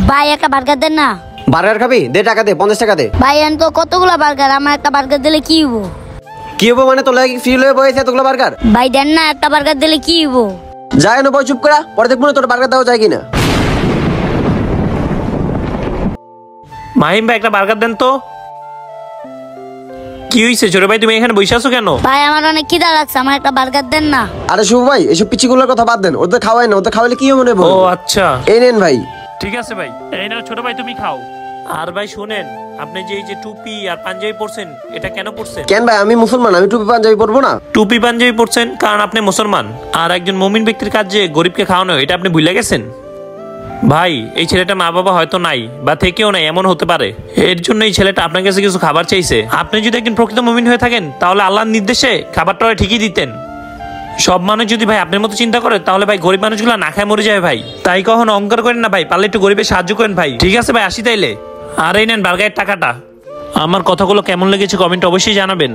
ভাই একটা বার্গার দেন না। বার্গার খাবি? দে টাকা দে, 50 টাকা দে। ভাই এন তো কতগুলা বার্গার, আমার একটা বার্গার দিলে কি হবো? কি হবো মানে? তোর লাগি ফ্রি লয়ে বইছে এতগুলো বার্গার? ভাই দেন না, একটা বার্গার দিলে কি হবো? যায় না বই, চুপ করা, পরে দেখবো না তোর বার্গার দেওয়া যায় কিনা। মাহিম ভাই একটা বার্গার দেন তো। কি হইছে ছোট ভাই, তুমি এখানে বসে আছো কেন? ভাই আমার অনেক খিদা লাগছে, আমার একটা বার্গার দেন না। আরে শুভ ভাই, এসব পিচিগুলোর কথা বাদ দেন, ওদের খাওয়াই না, ওদের খাওয়াইলে কি মনে ও বলবো। আচ্ছা এই নেন ভাই। ঠিক আছে ভাই, এই নাও ছোট ভাই তুমি খাও। আর ভাই শুনেন, আপনি যে এই যে টুপি আর পাঞ্জাবি পরছেন, এটা কেন পরছেন? কেন ভাই, আমি মুসলমান, আমি টুপি পাঞ্জাবি পরবো না? টুপি পাঞ্জাবি পরছেন কারণ আপনি মুসলমান, আর একজন মুমিন ব্যক্তির কাজ যে গরিবকে খাওয়ানো, এটা আপনি ভুলে গেছেন। ভাই এই ছেলেটা মা বাবা হয়তো নাই বা থেকেও নাই, এমন হতে পারে, এর জন্য এই ছেলেটা আপনার কাছে কিছু খাবার চাইছে। আপনি যদি একজন প্রকৃত মুমিন হয়ে থাকেন, তাহলে আল্লাহর নির্দেশে খাবারটা ঠিকই দিতেন। সব মানুষ যদি ভাই আপনার মতো চিন্তা করে, তাহলে ভাই গরিব মানুষগুলো না খায় মরে যায় ভাই। তাই কখনো অহংকার করেন না ভাই, পারলে একটু গরিবের সাহায্য করেন ভাই। ঠিক আছে ভাই, আসি তাইলে। আর এই নেন বার্গারের টাকাটা। আমার কথাগুলো কেমন লেগেছে কমেন্ট অবশ্যই জানাবেন।